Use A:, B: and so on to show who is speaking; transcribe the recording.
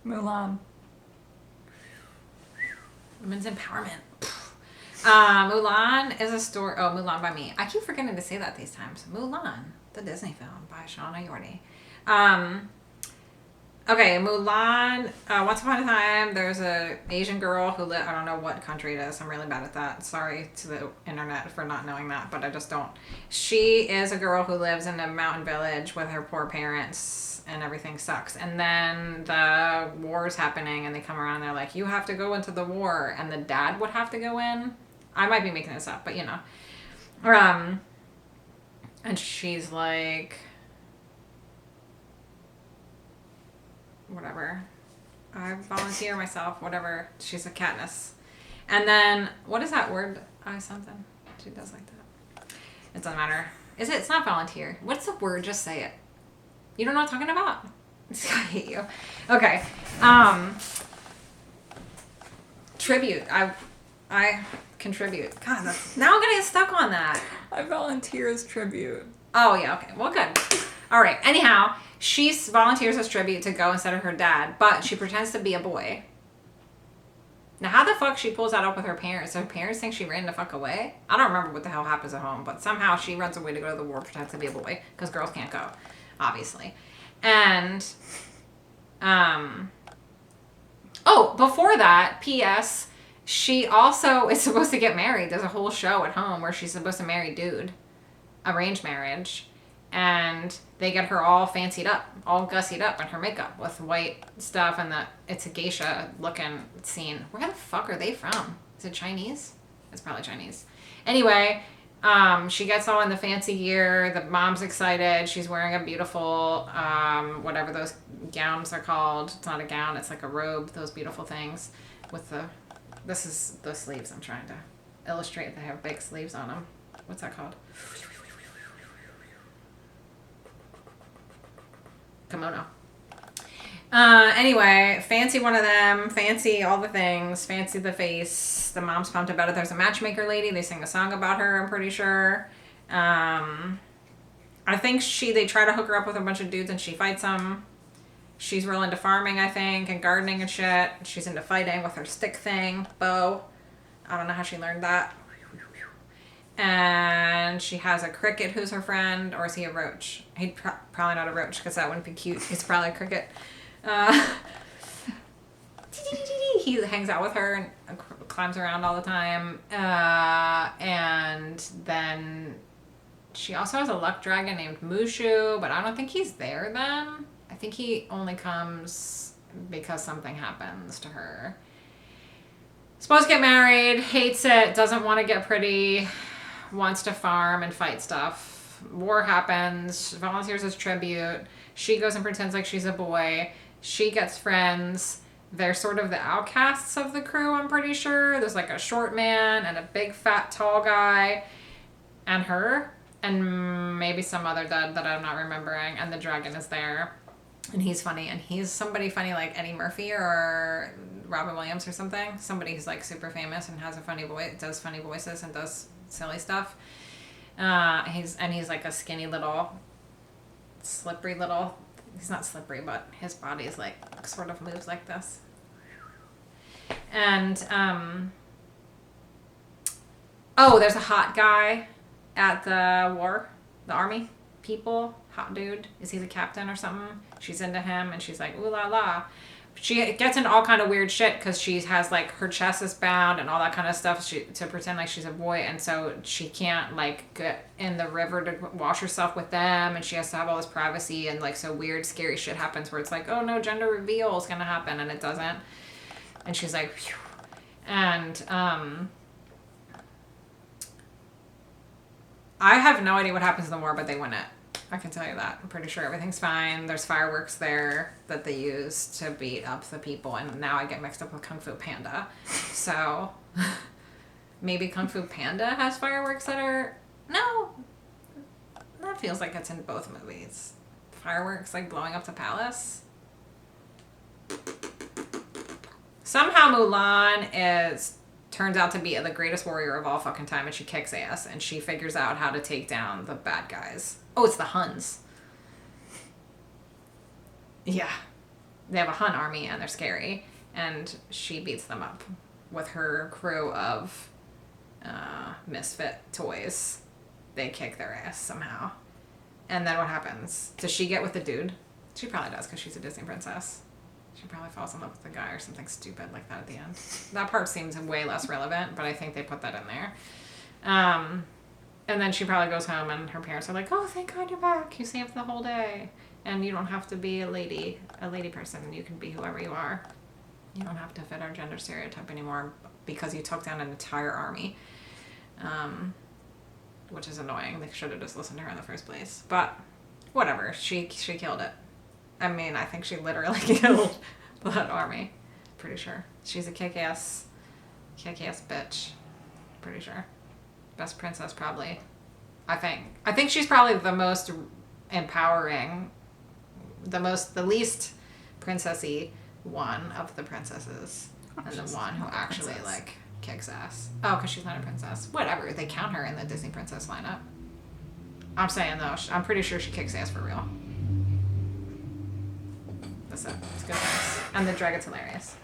A: Mulan.
B: Women's empowerment. Mulan is a story. Oh, Mulan by me. I keep forgetting to say that these times. Mulan, the Disney film by Shauna Yordi. Okay, Mulan. Once upon a time, there's a Asian girl who lived. I don't know what country it is. I'm really bad at that. Sorry to the internet for not knowing that, but I just don't. She is a girl who lives in a mountain village with her poor parents, and everything sucks. And then the war's happening, and they come around. And they're like, "You have to go into the war," and the dad would have to go in. I might be making this up, but you know. And she's like, whatever. I volunteer myself, whatever. She's a Katniss. And then, what is that word? Something. She does like that. It doesn't matter. Is it? It's not volunteer. What's the word? Just say it. You don't know what I'm talking about? I hate you. Okay. Tribute. I contribute. God, now I'm gonna get stuck on that.
A: I volunteer as tribute.
B: Oh, yeah, okay. Well, good. All right. Anyhow, she volunteers as tribute to go instead of her dad, but she pretends to be a boy. Now, how the fuck she pulls that up with her parents? Her parents think she ran the fuck away? I don't remember what the hell happens at home, but somehow she runs away to go to the war, pretends to be a boy, because girls can't go, obviously. And, oh, before that, P.S., she also is supposed to get married. There's a whole show at home where she's supposed to marry dude. Arranged marriage. And they get her all fancied up, all gussied up in her makeup with white stuff, and it's a geisha looking scene. Where the fuck are they from? Is it Chinese? It's probably Chinese. Anyway, she gets all in the fancy gear. The mom's excited. She's wearing a beautiful, whatever those gowns are called. It's not a gown. It's like a robe. Those beautiful things with this is the sleeves I'm trying to illustrate. They have big sleeves on them. What's that called? Kimono. Anyway, fancy one of them, fancy all the things, fancy the face. The mom's pumped about it. There's a matchmaker lady. They sing a song about her, I'm pretty sure. I think they try to hook her up with a bunch of dudes and she fights them. She's real into farming, I think, and gardening and shit. She's into fighting with her stick thing, bow. I don't know how she learned that. And she has a cricket who's her friend, or is he a roach? He'd probably not a roach because that wouldn't be cute. He's probably a cricket. He hangs out with her and climbs around all the time. And then she also has a luck dragon named Mushu, but I don't think he's there then. I think he only comes because something happens to her. Supposed to get married, hates it, doesn't want to get pretty, wants to farm and fight stuff. War happens, volunteers as tribute. She goes and pretends like she's a boy. She gets friends. They're sort of the outcasts of the crew, I'm pretty sure. There's like a short man and a big fat tall guy and her and maybe some other dud that I'm not remembering. And the dragon is there. And he's funny. And he's somebody funny like Eddie Murphy or Robin Williams or something. Somebody who's like super famous and has a funny voice, does funny voices and does silly stuff. He's like a skinny little, slippery little. He's not slippery, but his body is like sort of moves like this. And there's a hot guy at the war, the army people. Hot dude. Is he the captain or something? She's into him and she's like, ooh la la. She gets into all kind of weird shit because she has like her chest is bound and all that kind of stuff to pretend like she's a boy, and so she can't like get in the river to wash herself with them, and she has to have all this privacy, and like so weird scary shit happens where it's like, oh no, gender reveal is gonna happen, and it doesn't, and she's like, phew. And I have no idea what happens in the war, but they win it. I can tell you that. I'm pretty sure everything's fine. There's fireworks there that they use to beat up the people. And now I get mixed up with Kung Fu Panda. So maybe Kung Fu Panda has fireworks that are... No. That feels like it's in both movies. Fireworks like blowing up the palace. Somehow Mulan turns out to be the greatest warrior of all fucking time, and she kicks ass, and she figures out how to take down the bad guys. Oh, it's the Huns. Yeah. they have a Hun army and they're scary, and she beats them up with her crew of misfit toys. They kick their ass somehow. And then what happens? Does she get with the dude? She probably does because she's a Disney princess. She probably falls in love with the guy or something stupid like that at the end. That part seems way less relevant, but I think they put that in there. And then she probably goes home and her parents are like, oh, thank God you're back. You saved the whole day. And you don't have to be a lady person. You can be whoever you are. You don't have to fit our gender stereotype anymore because you took down an entire army. Which is annoying. They should have just listened to her in the first place. But whatever. She killed it. I mean, I think she literally killed that army. Pretty sure. She's a kick-ass bitch. Pretty sure. Best princess, probably. I think she's probably the most empowering, the least princessy one of the princesses, and the one who actually like kicks ass. Oh, because she's not a princess. Whatever. They count her in the Disney princess lineup. I'm saying though, I'm pretty sure she kicks ass for real. That's it. It's good. And the dragon's hilarious.